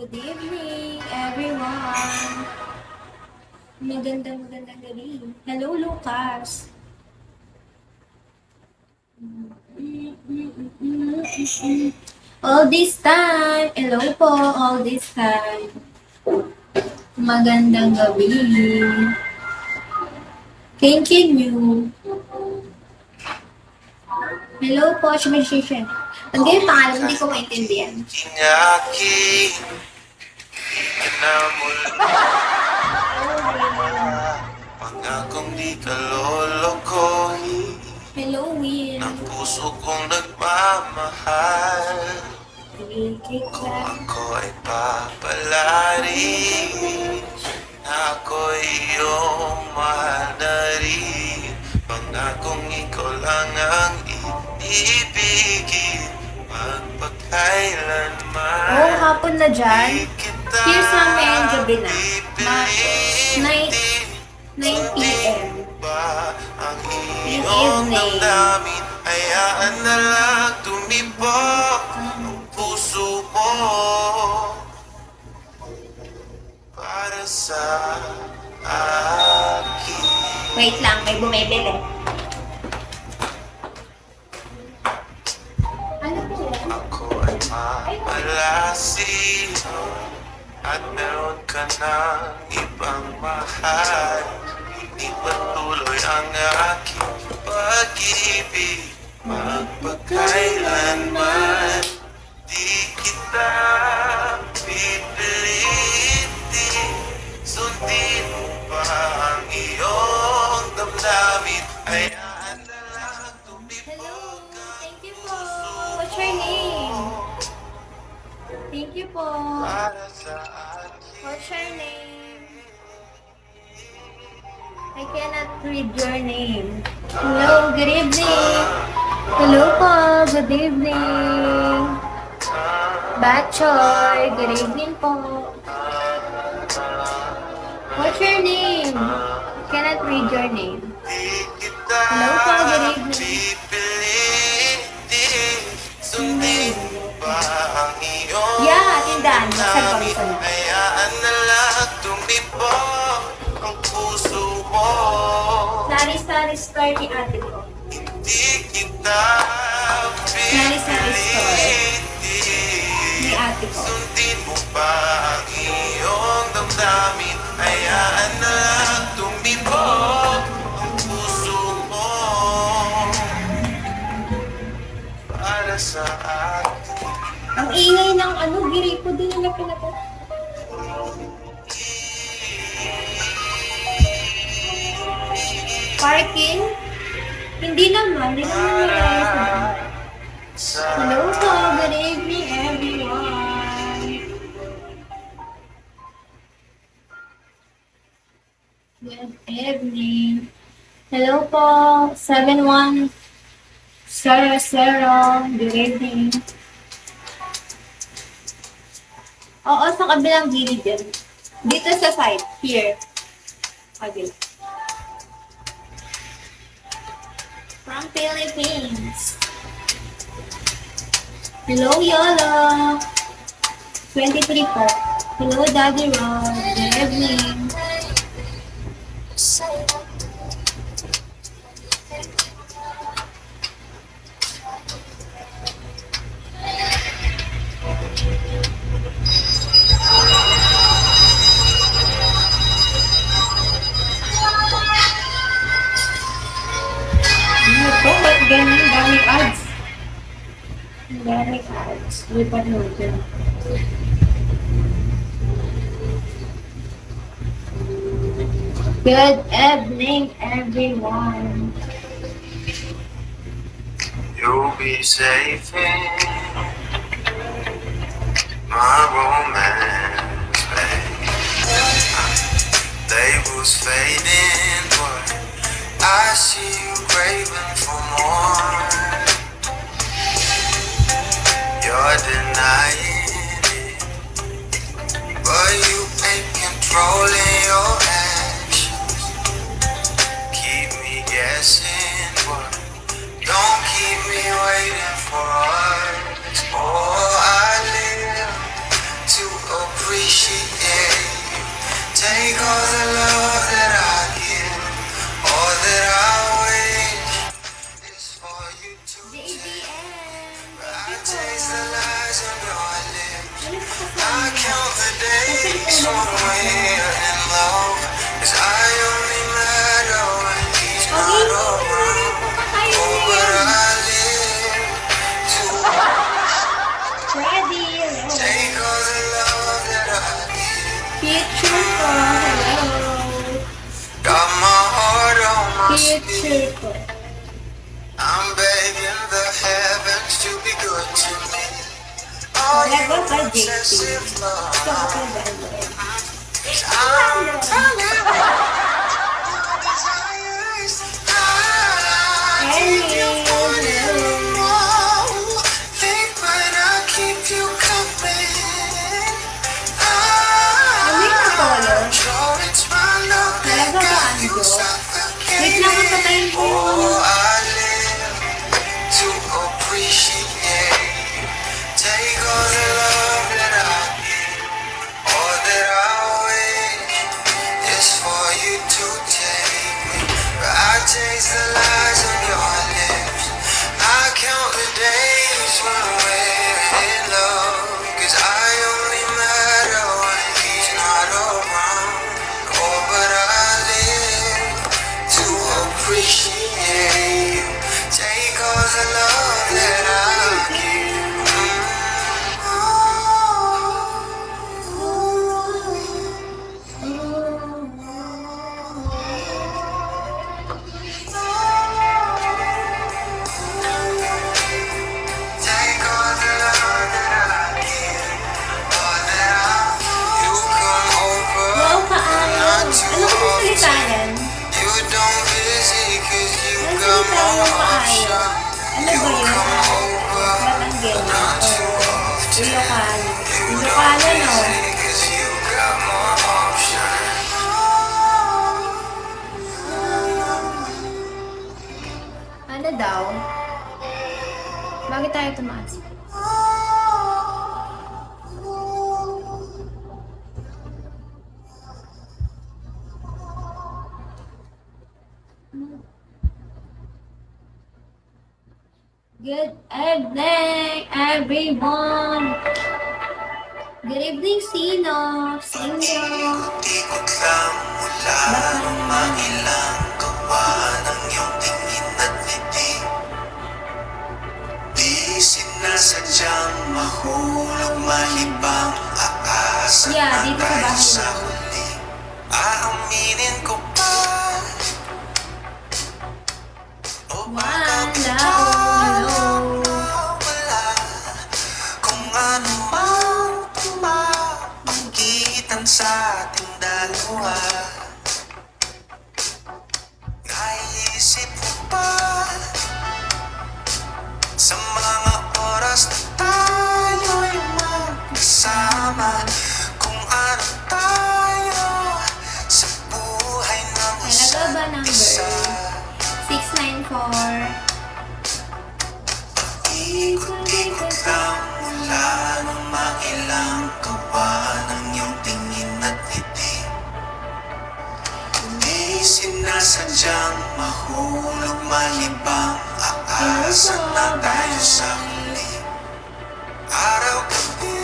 Good evening, everyone. Magandang gabi. Hello, Lucas. All this time. Hello po, all this time. Magandang gabi. Continue. Hello po, Shumishishin. Ang ganyan pangalan, hindi ko maintindihan. Inyaki, inamula. Pangakong di ka lolokohin Hello, Will. ng puso kong nagmamahal. Kikik Kung lang. ako ay papalari, ako'y iyong mahal na rin. Pangakong ikaw lang ang ibigin, magpakailanman. Oh, hapon na dyan. Here sa amin, gabi na. 9 p.m. Ba ang Yung iyong evening. damdamin, hayaan na lang tumibok ang puso mo para sa akin. Wait lang, may bumibili. Ano po yan? Ako ay mapalasin at meron ka ng ibang mahal. Hindi patuloy ang aking pag-ibig, magpakailanman. Di kita pipilitin, sundin mo pa ang iyong damdamin. Hayaan na lang Hello, tumibok ang thank you po. What's your name? Thank you po. para sa akin. What's your name? I cannot read your name. Hello, good evening. Hello po, good evening. Batchoy, good evening po. What's your name? I cannot read your name. Di kita Hello po, good evening. pipilitin, sundin mo ba ang iyong Yeah, tindahan. Saan pa damdamin? gusto niya? Hayaan na lang tumibok ang puso mo. Sari-sari store ni ate ko. Hindi kita Sari-sari store ni pipilitin, ate ko. sundin mo ba ang iyong damdamin? Hayaan na lang tumibok ang puso mo para sa akin. Ang ingay ng ano, giri ko din nila pinapot. Parking? Hindi naman nangyayari sa bahay. Hello po, good evening everyone. Good evening. Hello po, 7100. Good evening. Oo, sa kabilang gilid din. Dito sa side, here. Okay. From Philippines. Hello, Yola. 23 po. Hello, Daddy Ron. Good evening. Ano to? Ba't ganyan? Daming ads. Daming ads. Lipat natin. Good evening, everyone. You'll be safe in my romance, babe. Labels fading, but I see you craving for more. You're denying it, but you ain't controlling your actions. Keep me guessing, but don't keep me waiting for us. Oh, I live to JDM, I thank taste you the po. lies on your lips. Ano pa I kasama niya? count the Nasa days likod lang when sa akin. we're in love. 'Cause I only matter when he's O, not gaming na rin. around. Papatayin Oh, niya but yan. I live to Freddy, hello. take all the love that I give. Future ko, hello. Got my heart on my Future sleeve. ko. I'm begging the heavens to be good to me. Are you Level ka, JP. obsessive love? Gusto ko ka level. I'm telling you, desires. I keep you wanting more. Think when I keep you coming. Ano yung Apollo? I'm sure it's my love that Talaga ba, got you Anjo? Wait lang, suffocating. papatayin ko yung ano. Oh, I live to appreciate. Take all the love that I give, all that I wish is for you to take me. I taste the lies on your lips. I count the days when we're in love. 'Cause I only matter when he's not around. Oh, but I live to appreciate you. Take all the love that I give. Take all the love that I give, all that you come over, Wow, kaayon. not too Ano kasi salita often. yan? You don't visit 'cause you Ano got salita more yung kaayon? option. Ano You ba yun? come over, Batanggero. not too O, often. Ilocano. You Ilocano, don't no? visit 'cause you got more option. Ano daw? Bakit tayo tumaas? Good evening, everyone! Good evening, Sino? Sino? Ikot lang mula nung mailang gawa ng iyong tingin at ngiti. Di sinasadyang mahulog malibang aasa Yeah, na dito sa tayo bahay sa lang. huli. Aaminin ko pa o baka Hello. wala kung ano mang pumamagitan sa ating dalawa. Naisip mo ba sa mga oras na tayo'y magkasama kung ano tayo sa buhay ng Talaga ba number? isa? 694. Ikot-ikot lang mula nung mailang gawa ng iyong tingin at ngiti. Di sinasadyang mahulog malibang aasa na tayo sa huli. Araw-gabi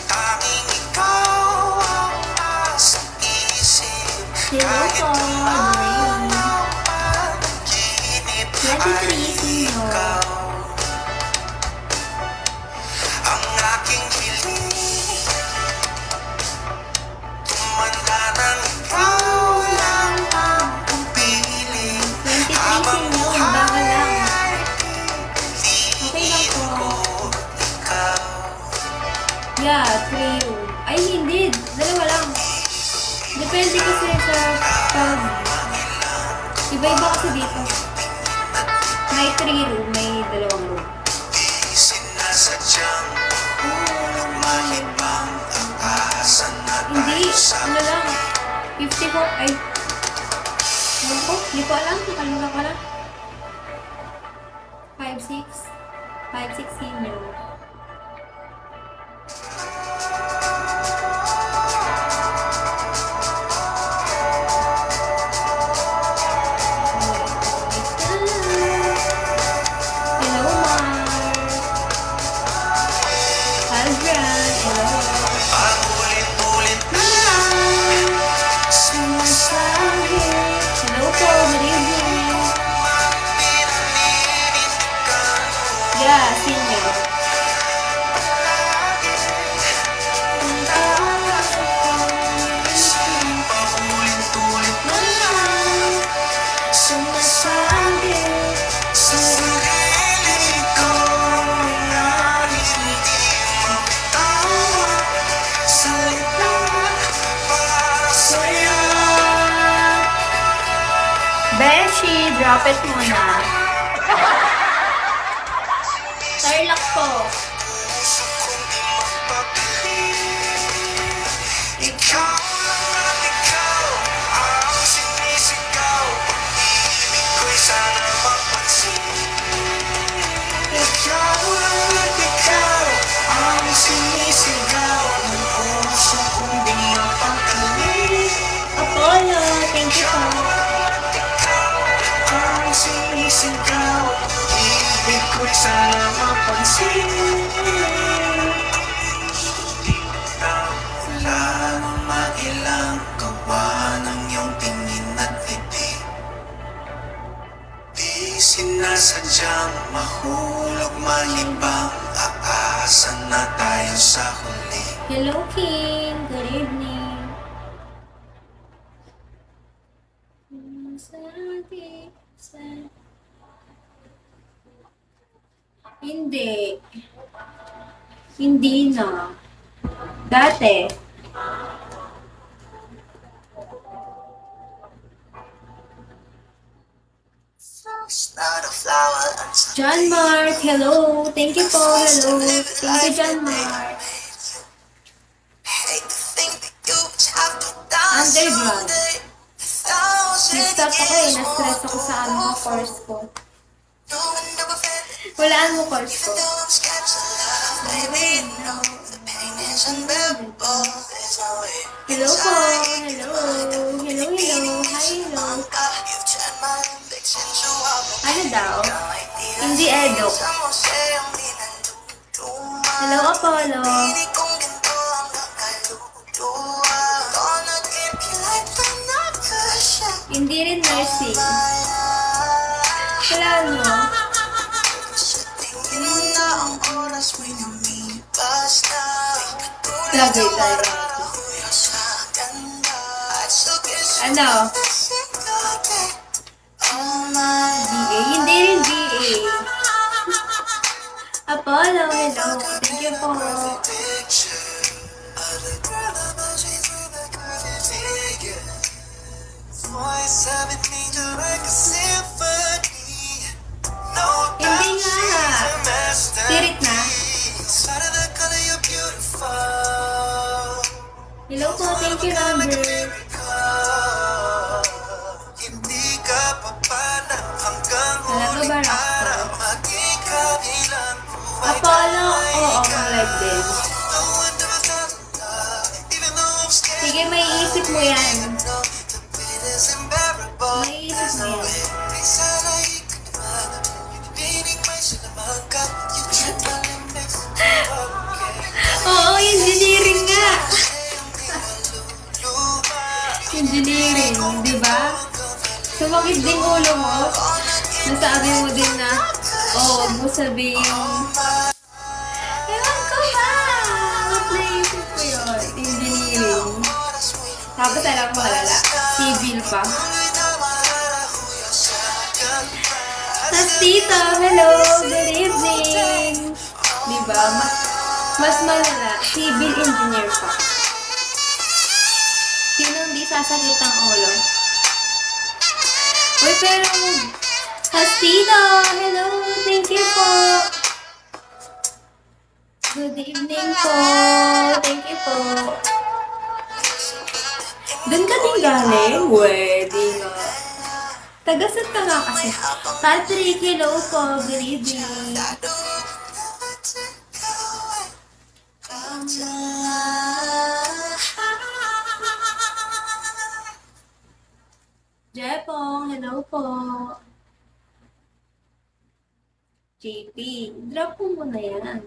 tanging ikaw ang nasa isip. Hello Kahit po, tumawa Rain. panaginip ay 23, Sino? ikaw ang aking hiling. Tumanda ng ikaw lang ang piling. 23, Habang Sino? buhay Baka lang. ay Okay lang piliin po. ko ikaw. Yeah, 3 room. Ay, hindi. Dalawa lang. Depende kasi sa pag... Iba-iba kasi dito. May 3 room, may 2 room. Sinasadyang hulog malibang ang asa na Hindi, tayo sa ano lang. 54, ay. Ano ko? Hindi ko alam. Nakalimutan ko lang. 5-6. 5-6 Sino. Drop it muna. Tarlac po. Ikaw at ikaw ang sinisigaw. Ibig ko'y sana mapansin. Ikaw at ikaw ang sinisigaw. Ang puso kong di mapakinig. Apollo, thank you po. Ang sinisigaw. Ibig ko'y sana mapansin. Ilang gawa ng iyong tingin at ibig. Di sinasadyang mahulog malibang. Aasa na tayo sa huli. Hello, King. Good evening. Hindi. Hindi na. Dati. Not a flower until John Mark, hello. Thank you po. Hello. Thank you, John Mark. hate to think that you would have to die Underground. someday. 1,000 Nag-stop ako eh. Na-stress ako sa course ko. No one ever felt Walaan mo course ko. those scars of love, baby. No, the pain is unbearable. There's no way. Hello po. Hello. Hello, hello. Hi, hello. You've turned my ambition to a Ano daw? Hindi edo. Someone say ang di nanduduman. Hello, Apollo. Pili kong ganito ang nakaluduan. Gonna keep you like another shot. Hindi rin nursing. Wala mo. Sa tingin mo na ang oras may lumipas na. Lagay tayo. Kuya sa ganda. At sugis Ano? all my BA. Hindi rin BA. Apollo, hello. Thank you po. picture of the girl that pushes through the curvy figure. Voice of an angel like a symphony. No Hindi doubt nga. she's a masterpiece. Spirit na. Inside of the color you're beautiful. Hello po. Thank you, Robert. Hindi ka papanap hanggang Talaga ba, huling Rockstar? araw. Maging kabilang buhay Apollo, oo, mag-live din. No one ever felt love, even though I'm scared. Sige, may isip mo yan. No, the pain is unbearable. May isip mo yan. Di sana ikot naman. Ibininig may sinamaga. You check my limits. Okay. Oo, engineering nga. Engineering, di ba? Sumakit din ulo mo. Nasabi mo din na, oh, huwag mo sabihin. Ewan ko ba? Ba't naisip ko yun? Engineering. Tapos alam ko halala. Civil pa. Tas tito, hello, good evening. Diba? Mas malala, civil engineer pa. Sino hindi sasakit ang ulo? Uy, pero... Hastito, hello, thank you po. Good evening po. Thank you po. Doon ka din galing? Pwede nga. Tagasat ka nga kasi. Patrick, hello po. Good evening. Jepong, hello po. JP, drop mo muna yan.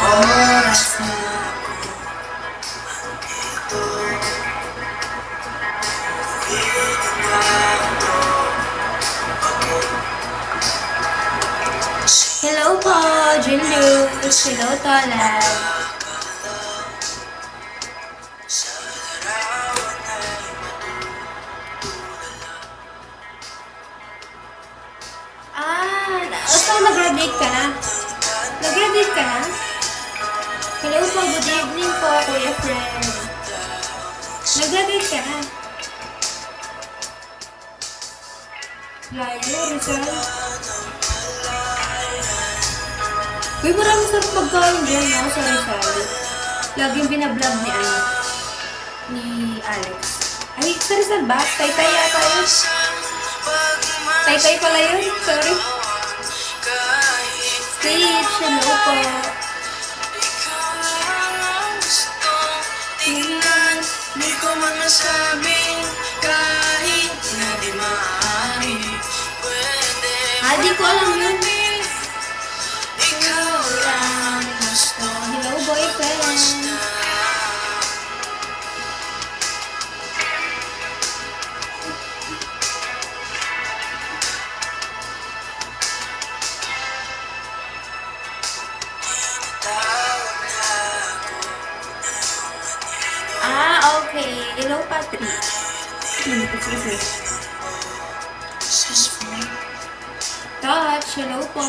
Oras na Hello po, Julius. Hello, Tola. nag-graduate ka na? Nag-graduate ka na? Hello po, good evening po, Kuya Friend. Nag-graduate ka na? Layo, Rizal. Uy, marami sa pagkain dyan, no? Sa Rizal. Laging binablog ni Alex. Ay, sa Rizal ba? Taytay yata yun. Taytay pala yun. Sorry. Stage, hello po. Di ko man masabing kahit na di maaari. Pwede Di ko alam yun. ikaw lang gusto. Hello, boyfriend. Okay. Hello, Patrick. Excuse me. Touch, hello po.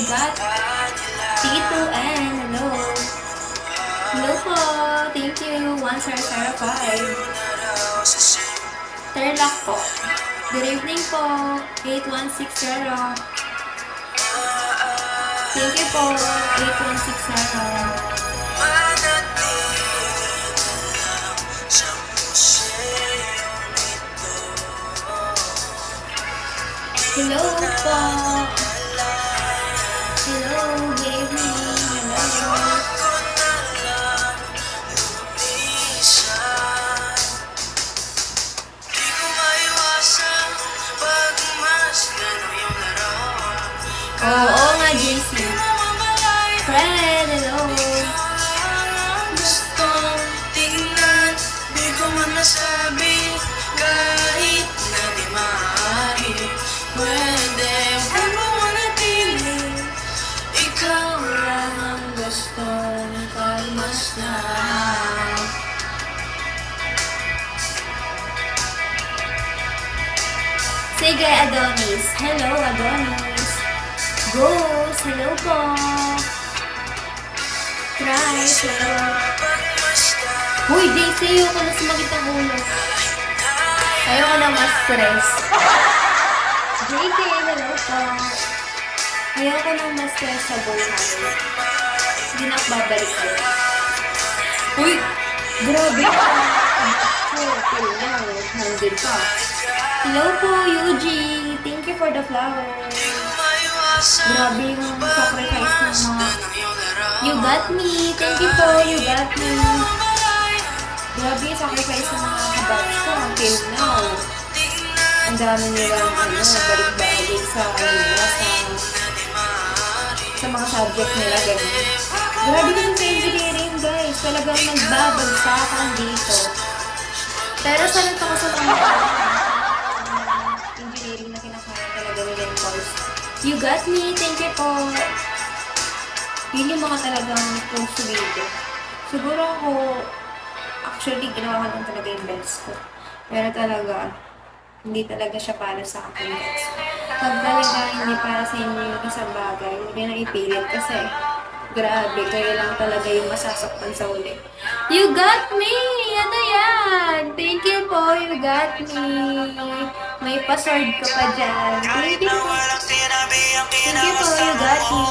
Got Tito and hello. Hello po. Thank you. 105. Terlock po. Good evening po. 8160. Thank you po. 8160. Hello po. Hello, good evening. Hello. Oo nga, JC. Fred, hello. Gusto tingnan, di ko man masabi kahit na di maaari. Pwede huwag mo manatili, ikaw lang ang gusto ng kalmasdan. Sige, Adonis. Hello, Adonis. Ghost, hello po. Christ, hello. Uy, JC, ayoko na sumakit ang ulo. Ayoko na mas stress. JC, hello po. Ayoko na mas stress sa buhay. Hindi na ako babalik ko. Uy, grabe ka. Nandun pa. Hello po, Yuji. Thank you for the flowers. Grabe yung sacrifice ng mga... You got me. Thank you po, you got me. Grabe yung sacrifice ng mga kabatch ko until now. Ang dami nilang balik-balik sa mga subject nila, ganun. Grabe kasi sa engineering, guys. Talagang nagbabagsakan dito. Pero sa nagpakasal ang engineering na kinakaya talaga nila yung course. You got me. Thank you po. Yun yung mga talagang post video. Siguro ako, actually, ginawa ko lang talaga yung best ko. Pero talaga, hindi talaga siya para sa akin, guys. Pag talaga hindi para sa inyo yung isang bagay, hindi na ipilit kasi grabe, kayo lang talaga yung masasaktan sa uli. You got me! Ano yan? Thank you po, you got me. May pasword ka pa dyan. Thank you po. Thank you po, you got me.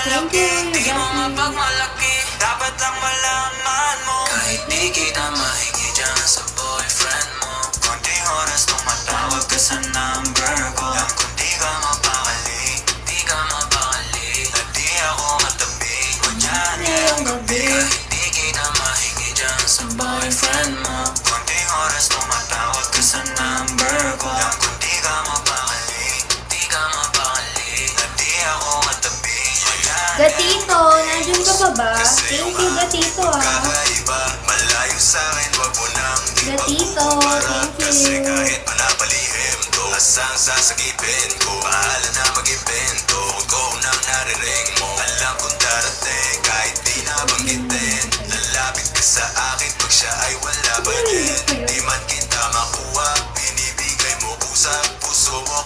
Thank you, you got me. Dapat lang malaman mo, kahit di kita mahingi dyan sa boyfriend mo. Konting oras tumatawag ka sa number ko. Alam kung di ka mapakali, di ka mapakali. At di ako matabi ko dyan ngayong gabi. Kahit di kita mahingi dyan sa boyfriend mo. Konting oras tumatawag ka sa number ko. Alam kung di ka mapakali, di ka mapakali. At di ako matabi ko dyan. Gatito, nandiyan ka pa ba? Thank you, Gatito, ah. Kakaiba, malayo sa'kin, wag mo nang di Gatito, pagkukumpara. thank Kasi you. kahit manapalihim to, asang sasagipin ko. Bahala na mag-ibento, huwag ko nang nariring mo. Alam kong darating, kahit di nabanggitin. Lalapit ka sa akin pag siya ay wala pa din. Di man kita makuha, binibigay mo usap. Puso mo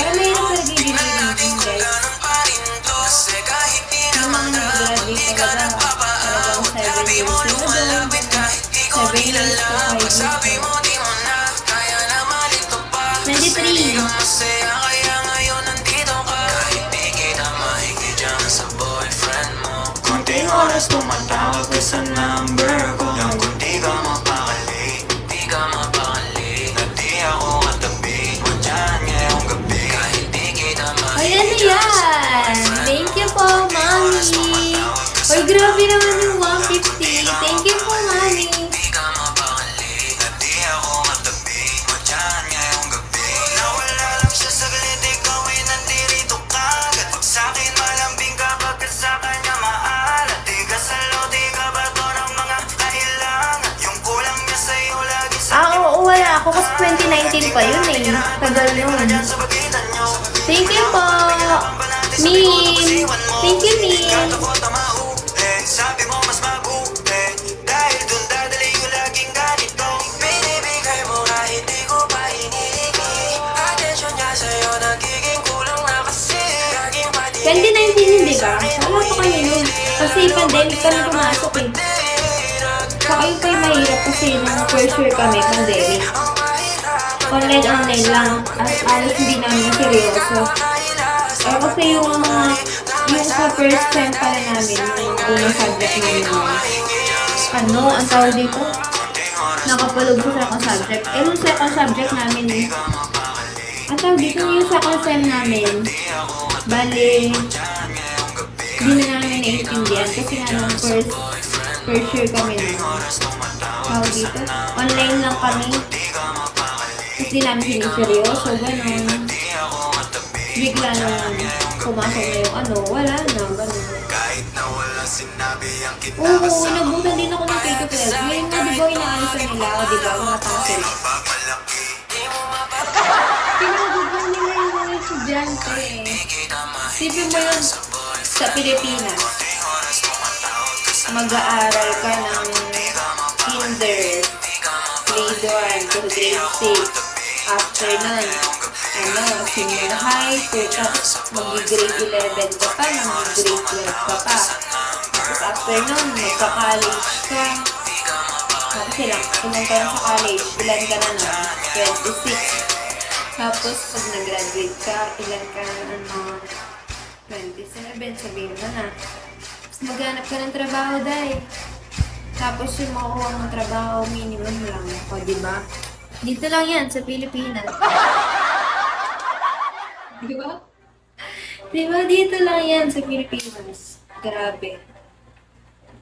Pero mahirap talaga yung delivery guys. Yung mga nag-graduate talaga, talagang 7 years sila doon. 7 years to 5 years na. 23. Konting oras tumatawag ka sa number ko. Yang kung di ka mapakali, di ka mapakali. Na di ako katabi mo dyan ngayong gabi. Kahit di kita Ay, ano yan? Thank you po, Mami. Ay, grabe naman yung 150. Thank you po, Mami. di ka mapakali. Na di ako katabi mo dyan ngayong gabi. Nawala lang siya saglit, ikaw ay nandirito kagad. Pag sa'kin malambing ka, pagkat sa kanya maalat. Di ka salo, di ka bato ng mga kailangan. Yung kulang niya sa'yo lagi sa Oo, wala ako kasi 2019 pa yun eh. Tagal nun. sa pagitan nyo. Thank you po, Mim. Thank you, Mim. Sabi mo mas mabuti dahil dun dadali ko laging ganito. Binibigay mo kahit di ko pa hinihingi. Atensyon niya sa'yo nagiging kulang na kasi. Laging pati 2019 yun, di ba? Wala pa kayo nun. Kasi pandemic kami pumasok eh. Saka yun pa yung mahirap kasi nung first year kami, pandemic. Online lang. At alos hindi namin seryoso. Eh kasi yung sa first sem pala namin, yung unang subject namin yun. Ano, ang tawag dito? Nakapalog sa second subject. Eh, yung second subject namin eh. Ang tawag dito yung second sem namin. Bale, hindi na namin naiintindihan kasi nga nung first year kami nun. Tawag dito? Online lang kami. Tapos di namin siniseryoso, gano'n. Bigla naman pumasok na yung wala na, gano'n. kahit na wala sinabi ang kita Oo, nabutan din ako ng K-12. Ngayon nga, di ba, inaalis na nila ako, di ba, mga tassel. pagmalaki. Pinagugulan nila yung mga estudyante eh. Sipin mo yun, sa Pilipinas, mag-aaral ka ng kinder, grade 1 to grade 6. After nun, senior high, tapos mag-grade 11 ka pa, mag-grade 12 ka pa. Tapos after nun, magka-college ka. Tapos ilan ka na sa college, ilan ka na nun? 26. Tapos pag nag-graduate ka, ilan ka na 27, sabihin mo na. Tapos maghanap ka ng trabaho, dahil. Tapos yung makuha ng trabaho, minimum lang. O, diba? Dito lang yan, sa Pilipinas. Diba? Diba, dito lang yan, sa Pilipinas. Grabe.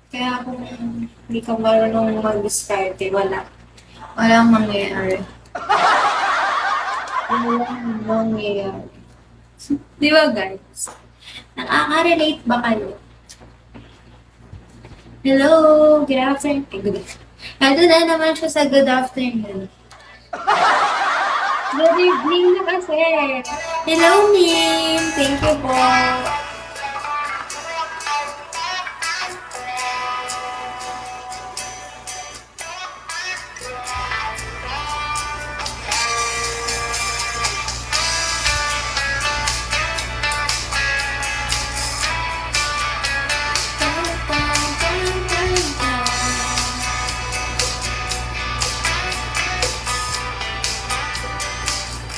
Kaya kung hindi ka marunong mag-diskarte, wala. Walang mangyayari. Walang mangyayari. Diba, guys? Nakaka-relate ba kayo? Hello, good afternoon. Good afternoon. Ito na naman siya sa good afternoon. Good evening na kasi. Hello, Mim. Thank you po.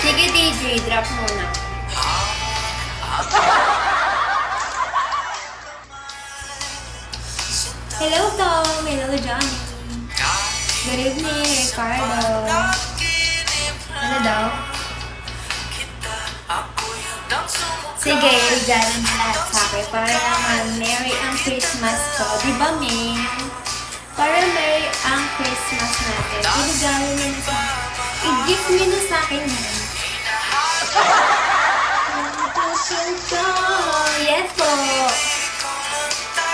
Sige, DJ, drop muna. Hello, Tom. Hello, Johnny. Good evening, Ricardo. Ano daw? Sige, regalo na lahat sa akin para naman Merry ang Christmas ko. Di ba, Ming? Para Merry ang Christmas natin. Regalo na sa akin. I-gift me na sa akin yan. Yes po.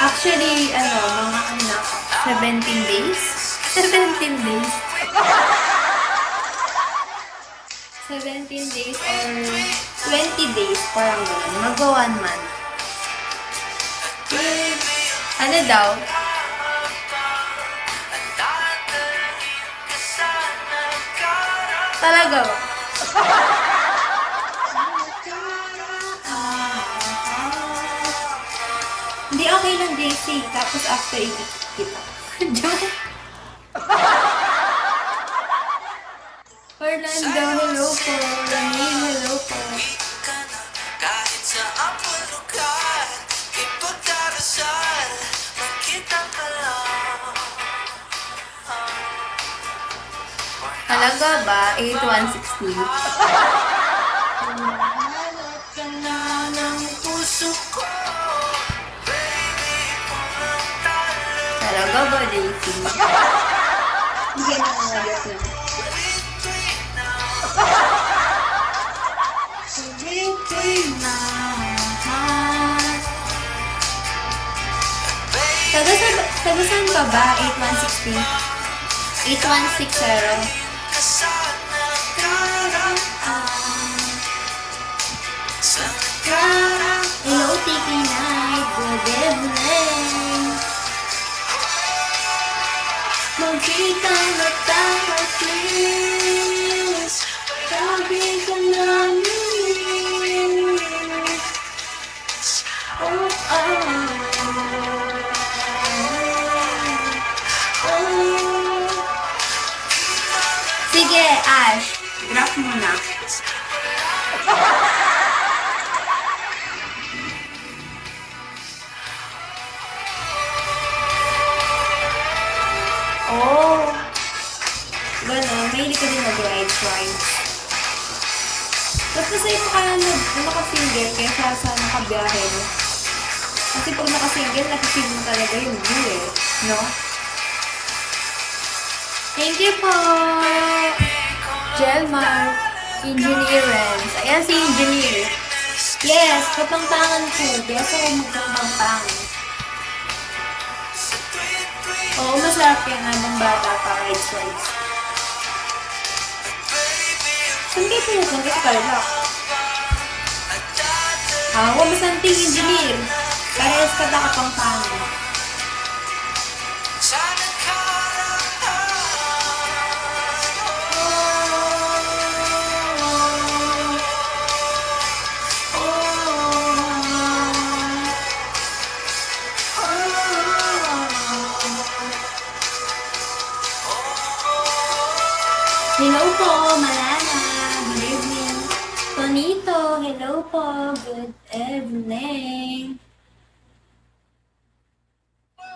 Actually, mga 17 days? 17 days. 17 days or 20 days, parang gano'n. Mag-1 month. Ano daw? Talaga ba? okay lang, JC. Tapos after, ikikip kita. Joke. Orlando, hello po. Ramil, hello po. Kahit saan mo lugar, ipagdarasal, magkita ka lang. Talaga ba? 8160. Hanap ka na ng puso ko, baby, pulang talo. Talaga ba, JC? Hindi na nangyayot na. Taga saan ka ba? 8160? 8160. Hello, Tiki Night. Good evening. Magkita na tayo, please. Sabi ka namin. Oh, Sige, Ash. Drop mo na. Oh. Gano'n, mahilig ka din mag-rides. Mas masaya mo kaya naka-single kaysa sa nakabiyahe, no? Kasi pag naka-single, nakisig mo talaga yung view eh. No? Thank you po! Jelmar Engineerance. Ayan si Engineer. Yes, kapangpangan ko. Beso ko magkampangpangan. Oo, masarap yan habang bata pa, rides. Saan kayo pinupunta sa Tarlac? Ako, masanting engineer. Parehas ka na kapangpangan. Hello po, Malana. Good evening. Tonito, hello po. Good evening.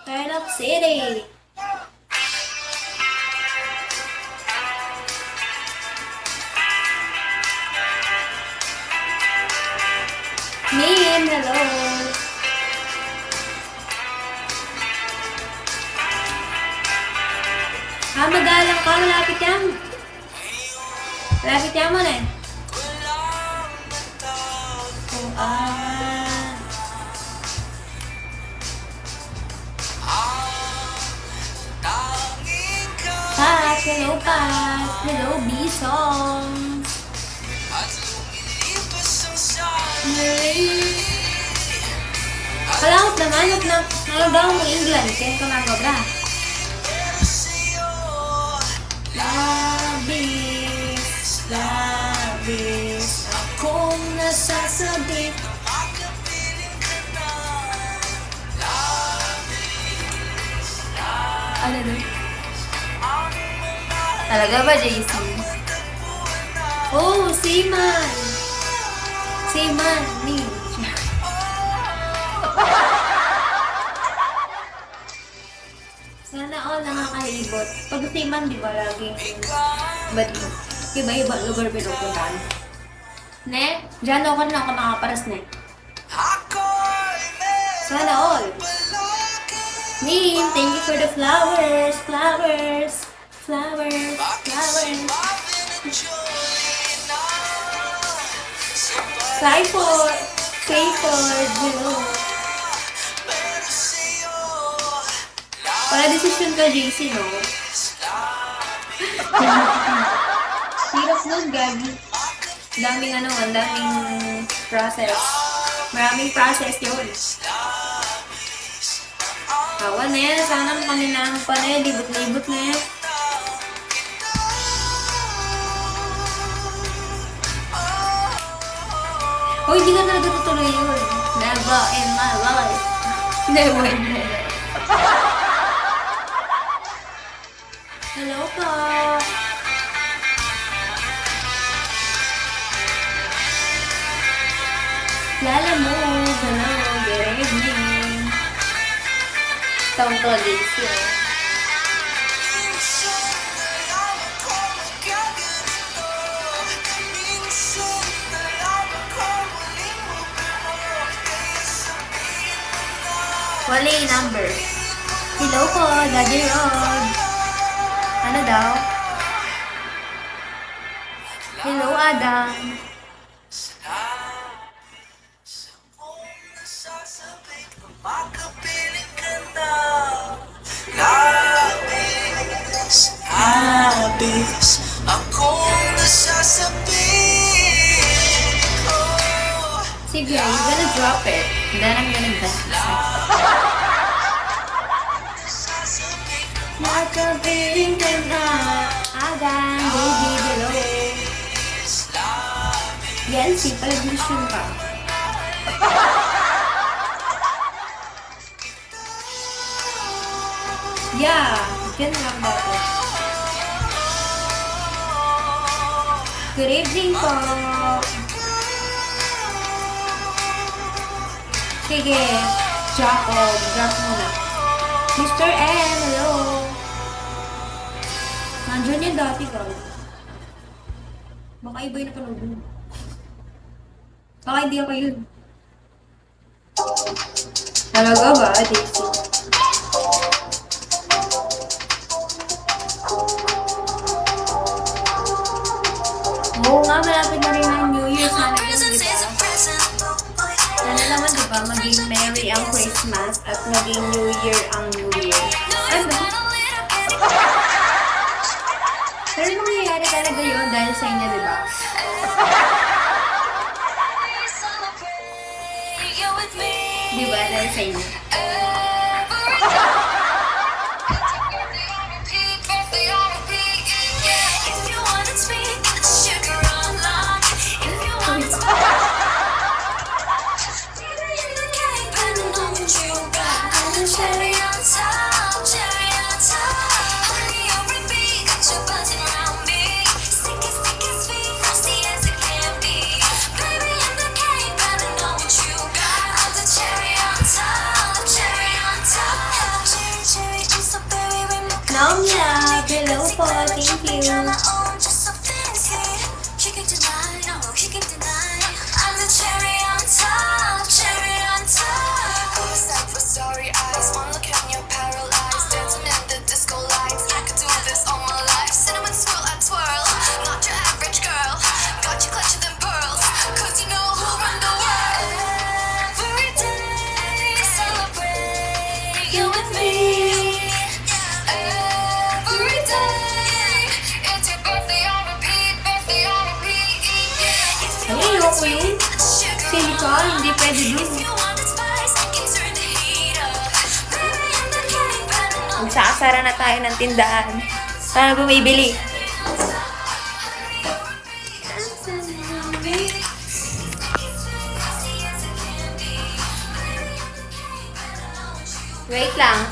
Tarlac City. Mim, hello. Magalang ka, malapit yan. Malapit yan mo na eh. Pat, hello Pat. Hello Bison. Kalangot naman, nalagaw mo England. Kaya ka mga Labis, akong nasasabi. Ano doon? Talaga ba, JC? Oh, Seaman! Seaman, me. Sana all nakakaibot. Pag Seaman, di ba laging... Ba't iba-iba lugar pinupuntahan? Ne? Diyan ako na ako nakaparas, ne? Sana all. Nim, thank you for the flowers. Flowers. Clayford, hello. Para decision ka, JC, no? Hirap nun, Gagi. Daming process. Maraming process yun. Awan na yan. Sana kaninahan pa na yan. Libot-libot na yan. Oh, hindi ka talaga tutuloy yun. Never in my life. Never. Hello po. Lala mo, hello, good evening. Tungkol dito. Wala yung number. Hello po, Daddy Rod. Ano daw? Hello, Adam. Labis akong nasasabi. Sige, you're gonna drop it. Then I'm gonna dance. Makapiling ka na. Adam, baby, hello. Yan, si pala-vision ka. Yeah, dyan lang dati. Good evening po. Sige, Jacob, drop muna. Mr. M, hello. Nandiyan yan dati, girl. Baka iba yung napanood mo. Baka hindi ako yun. Talaga ba, Daisy? Oo nga, malapit na rin ang New Year. Sana yun, di ba? Sana naman, di ba, maging Merry ang Christmas at maging New Year ang New Year. Ano? Pero nangyayari talaga yun dahil sa inyo, di ba? Di ba? Dahil sa inyo. Naumya, hello po, thank you. Ay, ayoko yun. Silicon, hindi pwede dun. Magsakasara na tayo ng tindahan. Sana bumibili. Wait lang.